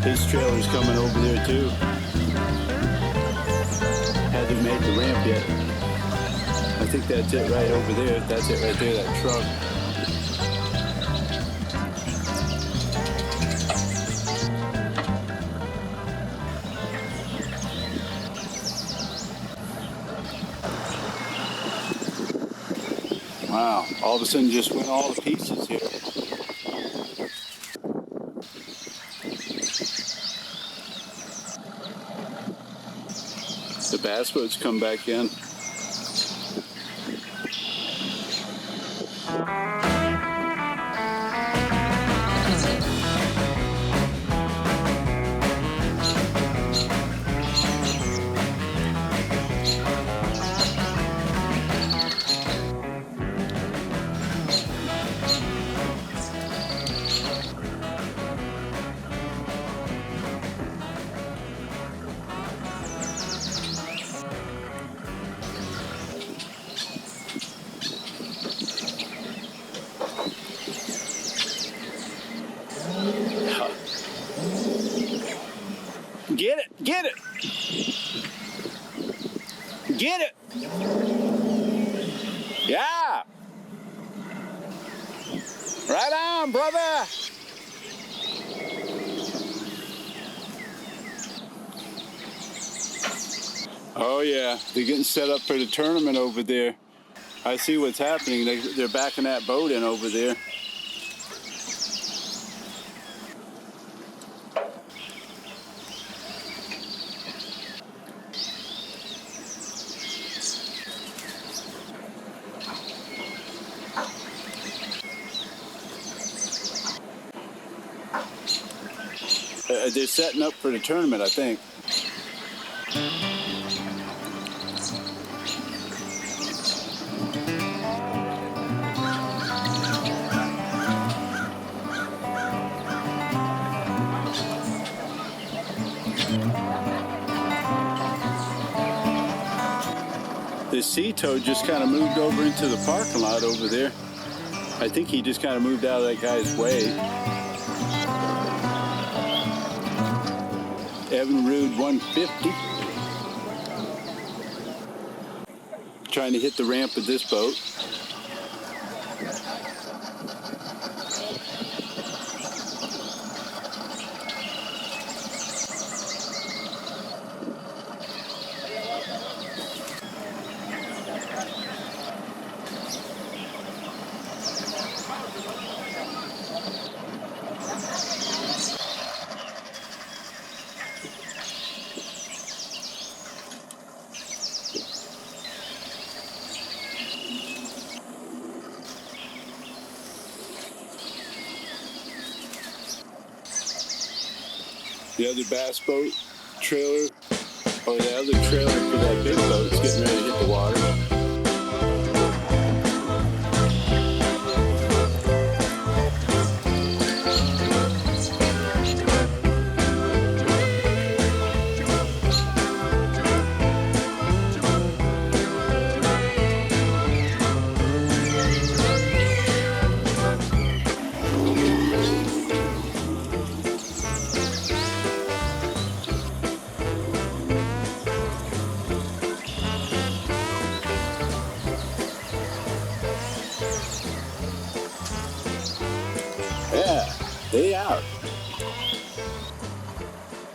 His trailer's coming over there too. Hasn't made the ramp yet. I think that's it right over there. That's it right there, that truck. Wow, all of a sudden just went all to pieces here. The bass boats come back in. Get it! Get it! Get it! Yeah! Right on, brother! Oh yeah, they're getting set up for the tournament over there. I see what's happening. They're backing that boat in over there. They're setting up for the tournament, I think. The sea toad just kind of moved over into the parking lot over there. I think he just kind of moved out of that guy's way. Evan Rude 150. Trying to hit the ramp with this boat. The other bass boat trailer, or the other trailer for that big boat is getting ready to hit the water. Yeah, they out.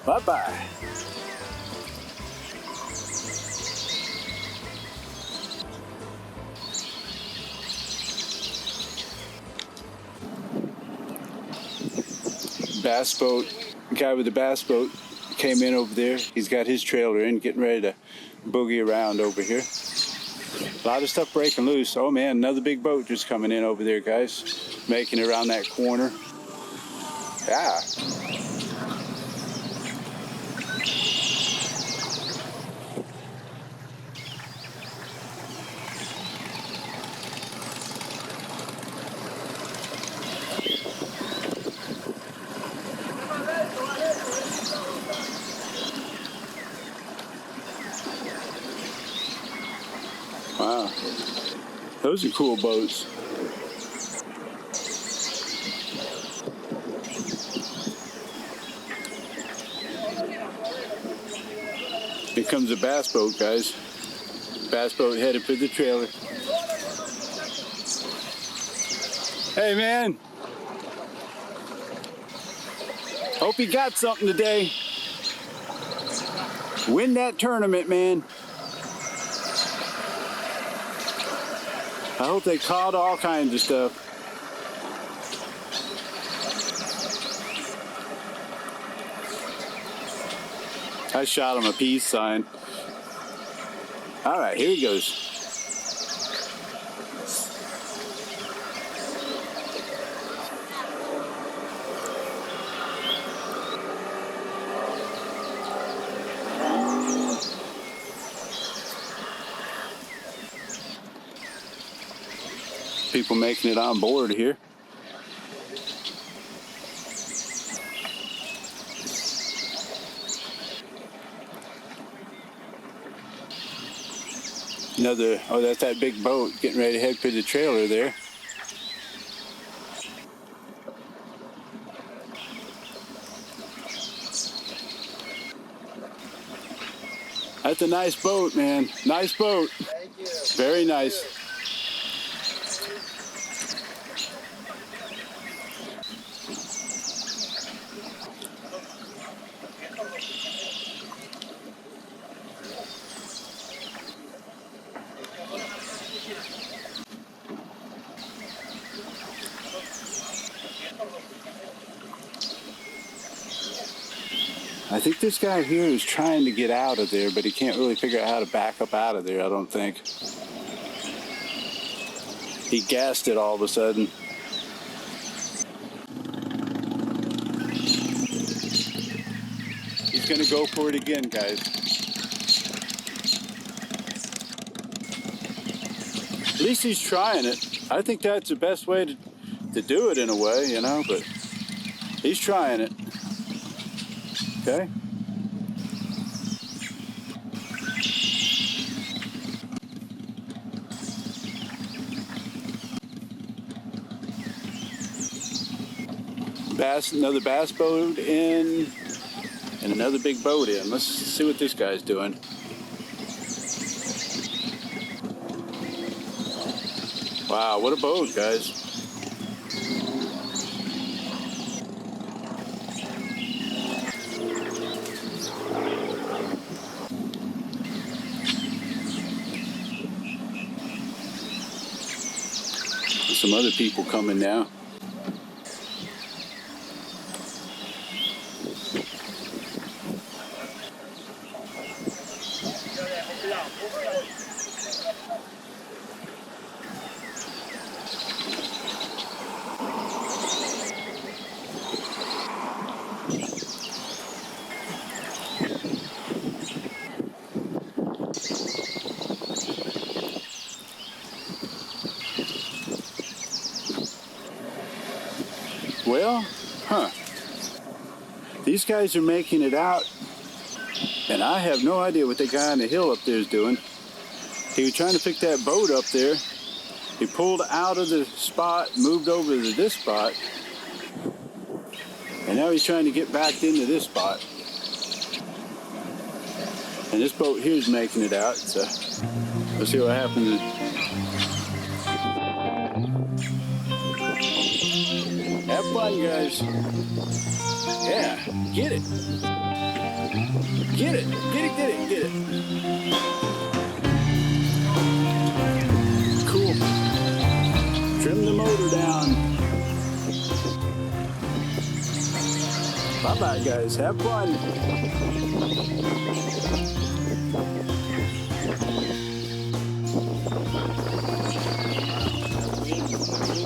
Bye-bye. Bass boat, guy with the bass boat came in over there. He's got his trailer in, getting ready to boogie around over here. A lot of stuff breaking loose. Oh man, another big boat just coming in over there, guys. Making it around that corner. Yeah. Wow. Those are cool boats. Here comes a bass boat, guys. Bass boat headed for the trailer. Hey, man. Hope you got something today. Win that tournament, man. I hope they caught all kinds of stuff. I shot him a peace sign. All right, here he goes. People making it on board here. Another, oh, that's that big boat getting ready to head for the trailer there. That's a nice boat, man. Nice boat. Thank you. Very nice. I think this guy here is trying to get out of there, but he can't really figure out how to back up out of there, I don't think. He gassed it all of a sudden. He's going to go for it again, guys. At least he's trying it. I think that's the best way to do it in a way, you know, but he's trying it. Okay. Another bass boat in, and another big boat in. Let's see what this guy's doing. Wow, what a boat, guys. Some other people coming now. Well, these guys are making it out, and I have no idea what the guy on the hill up there is doing. He was trying to pick that boat up there. He pulled out of the spot, moved over to this spot, and now he's trying to get back into this spot. And this boat here is making it out, so let's see what happens. Have fun, guys. Yeah, get it. Get it, get it, get it, get it. Cool. Trim the motor down. Bye-bye, guys. Have fun. Wind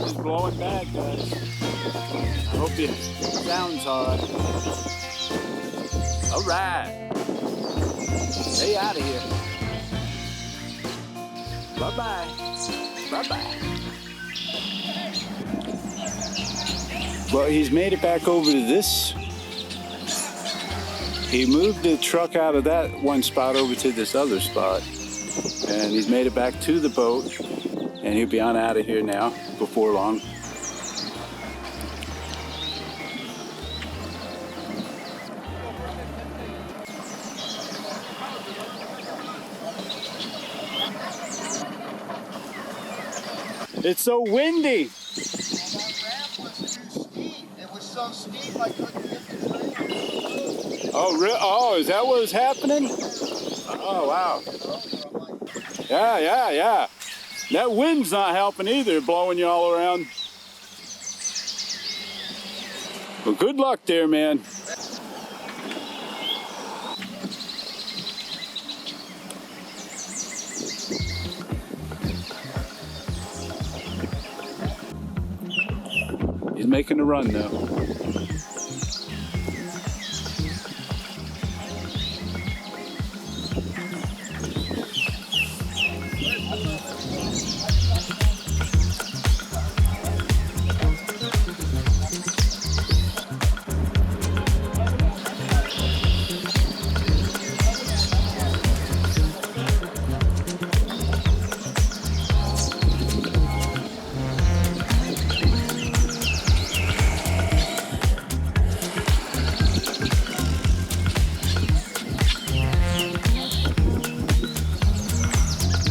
is blowing back, guys. I hope it sounds alright. Alright. Stay out of here. Bye-bye. Bye-bye. Well, he's made it back over to this. He moved the truck out of that one spot over to this other spot. And he's made it back to the boat. And he'll be on out of here now before long. It's so windy. That ramp was too steep. It was so steep I couldn't get the trailer. Oh, is that what was happening? Oh, wow. Yeah. That wind's not helping either, blowing you all around. Well, good luck there, man. He's making a run now.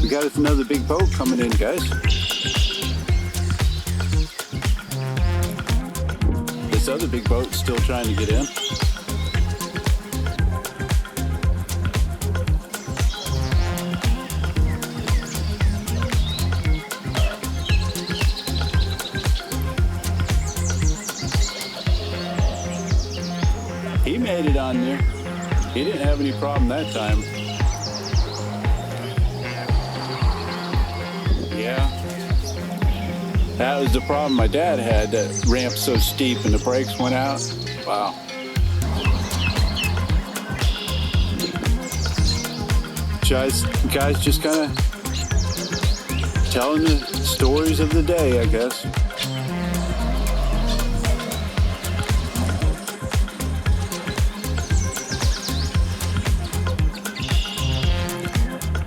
We got us another big boat coming in, guys. This other big boat's still trying to get in. He made it on there. He didn't have any problem that time. Yeah. That was the problem my dad had, that ramp so steep and the brakes went out. Wow. Guys just kind of telling the stories of the day, I guess.